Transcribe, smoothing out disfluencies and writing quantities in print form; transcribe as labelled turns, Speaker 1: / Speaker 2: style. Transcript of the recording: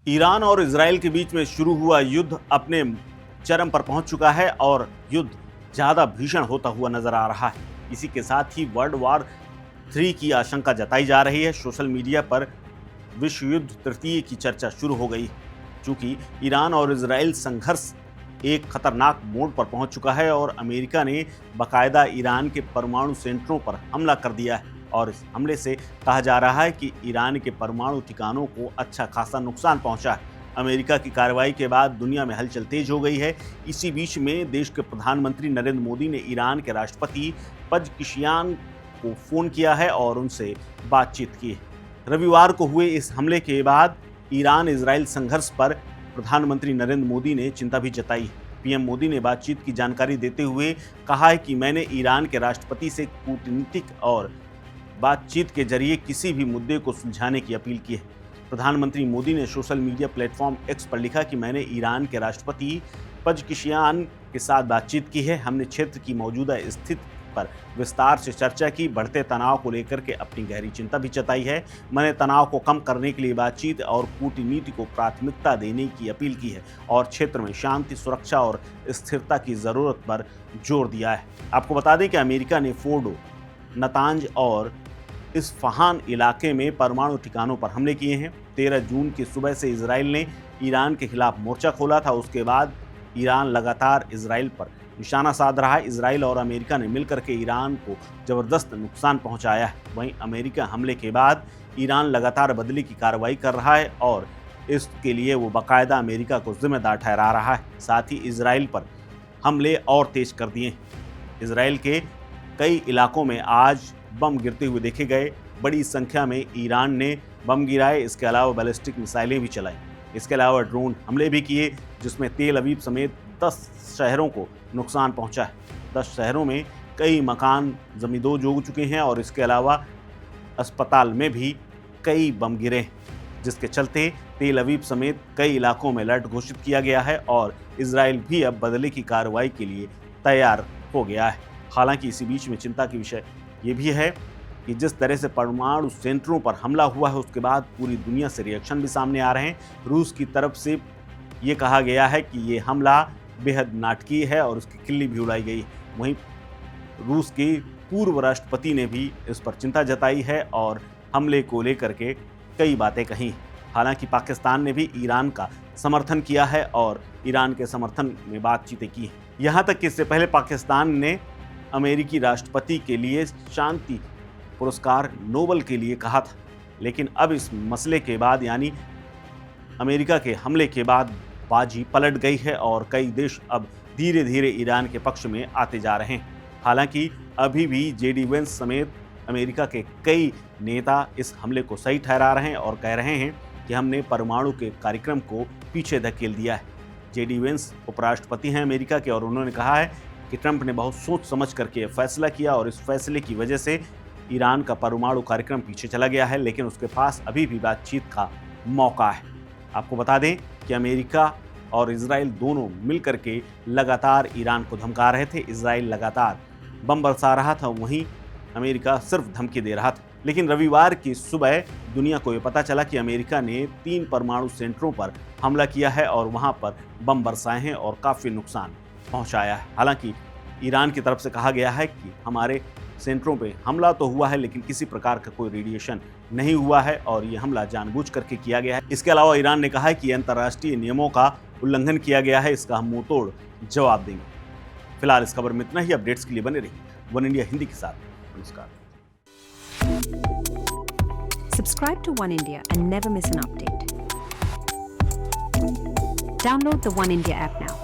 Speaker 1: Iran और Israel के बीच में शुरू हुआ युद्ध अपने चरम पर पहुंच चुका है और युद्ध ज्यादा भीषण होता हुआ नजर आ रहा है। इसी के साथ ही वर्ल्ड वॉर 3 की आशंका जताई जा रही है। सोशल मीडिया पर विश्व युद्ध तृतीय की चर्चा शुरू हो गई। चूंकि ईरान और इजराइल संघर्ष एक खतरनाक मोड़ पर पहुंच चुका है और अमेरिका ने बाकायदा ईरान के परमाणु सेंटरों पर हमला कर दिया है और इस हमले से कहा जा रहा है कि ईरान के परमाणु ठिकानों को अच्छा खासा नुकसान पहुंचा है। अमेरिका की कार्रवाई के बाद दुनिया में हलचल तेज हो गई है। इसी बीच में देश के प्रधानमंत्री नरेंद्र मोदी ने ईरान के राष्ट्रपति पज़ेश्कियान को फोन किया है और उनसे बातचीत की है। रविवार को हुए इस हमले के बाद ईरान इजराइल संघर्ष पर प्रधानमंत्री नरेंद्र मोदी ने चिंता भी जताई। पीएम मोदी ने बातचीत की जानकारी देते हुए कहा है कि मैंने ईरान के राष्ट्रपति से कूटनीतिक और बातचीत के जरिए किसी भी मुद्दे को सुलझाने की अपील की है। प्रधानमंत्री मोदी ने सोशल मीडिया प्लेटफॉर्म एक्स पर लिखा कि मैंने ईरान के राष्ट्रपति पज़ेश्कियान के साथ बातचीत की है। हमने क्षेत्र की मौजूदा स्थिति पर विस्तार से चर्चा की, बढ़ते तनाव को लेकर के अपनी गहरी चिंता भी जताई है। मैंने तनाव को कम करने के लिए बातचीत और कूटनीति को प्राथमिकता देने की अपील की है और क्षेत्र में शांति, सुरक्षा और स्थिरता की ज़रूरत पर जोर दिया है। आपको बता दें कि अमेरिका ने फोर्डो, नतांज और इस्फहान इलाके में परमाणु ठिकानों पर हमले किए हैं। 13 जून की सुबह से इजराइल ने ईरान के खिलाफ मोर्चा खोला था। उसके बाद ईरान लगातार इजराइल पर निशाना साध रहा है। इजराइल और अमेरिका ने मिलकर के ईरान को जबरदस्त नुकसान पहुंचाया है। वहीं अमेरिका हमले के बाद ईरान लगातार बदले की कार्रवाई कर रहा है और इसके लिए वो बाकायदा अमेरिका को जिम्मेदार ठहरा रहा है। साथ ही इजराइल पर हमले और तेज कर दिए। इजराइल के कई इलाकों में आज बम गिरते हुए देखे गए। बड़ी संख्या में ईरान ने बम गिराए। इसके अलावा बैलिस्टिक मिसाइलें भी चलाई। इसके अलावा ड्रोन हमले भी किए, जिसमें तेल अवीव समेत 10 शहरों को नुकसान पहुंचा है। 10 शहरों में कई मकान जमींदोज हो चुके हैं और इसके अलावा अस्पताल में भी कई बम गिरे, जिसके चलते तेल अवीव समेत कई इलाकों में अलर्ट घोषित किया गया है और इजराइल भी अब बदले की कार्रवाई के लिए तैयार हो गया है। हालांकि इसी बीच में चिंता की विषय ये भी है कि जिस तरह से परमाणु सेंटरों पर हमला हुआ है, उसके बाद पूरी दुनिया से रिएक्शन भी सामने आ रहे हैं। रूस की तरफ से ये कहा गया है कि ये हमला बेहद नाटकीय है और उसकी खिल्ली भी उड़ाई गई। वहीं रूस के पूर्व राष्ट्रपति ने भी इस पर चिंता जताई है और हमले को लेकर के कई बातें कही। हालांकि पाकिस्तान ने भी ईरान का समर्थन किया है और ईरान के समर्थन में बातचीतें की हैं। यहाँ तक कि इससे पहले पाकिस्तान ने अमेरिकी राष्ट्रपति के लिए शांति पुरस्कार नोबेल के लिए कहा था, लेकिन अब इस मसले के बाद यानी अमेरिका के हमले के बाद बाजी पलट गई है और कई देश अब धीरे धीरे ईरान के पक्ष में आते जा रहे हैं। हालांकि अभी भी जेडी वेंस समेत अमेरिका के कई नेता इस हमले को सही ठहरा रहे हैं और कह रहे हैं कि हमने परमाणु के कार्यक्रम को पीछे धकेल दिया है। जेडी वेंस उपराष्ट्रपति हैं अमेरिका के और उन्होंने कहा है कि ट्रंप ने बहुत सोच समझ करके फैसला किया और इस फैसले की वजह से ईरान का परमाणु कार्यक्रम पीछे चला गया है, लेकिन उसके पास अभी भी बातचीत का मौका है। आपको बता दें कि अमेरिका और इजराइल दोनों मिलकर के लगातार ईरान को धमका रहे थे। इजराइल लगातार बम बरसा रहा था, वहीं अमेरिका सिर्फ धमकी दे रहा था। लेकिन रविवार की सुबह दुनिया को ये पता चला कि अमेरिका ने 3 परमाणु सेंटरों पर हमला किया है और वहां पर बम बरसाए हैं और काफ़ी नुकसान पहुंचाया है। हालांकि ईरान की तरफ से कहा गया है कि हमारे सेंटरों पे हमला तो हुआ है, लेकिन किसी प्रकार का कोई रेडिएशन नहीं हुआ है और ये हमला जानबूझ करके किया गया है। इसके अलावा ईरान ने कहा है कि अंतर्राष्ट्रीय नियमों का उल्लंघन किया गया है, इसका हम मुंह तोड़ जवाब देंगे। फिलहाल इस खबर में इतना ही। अपडेट्स के लिए बने रहिए वन इंडिया हिंदी के साथ। नमस्कार।
Speaker 2: Subscribe to One India and never miss an update. Download the One India app now.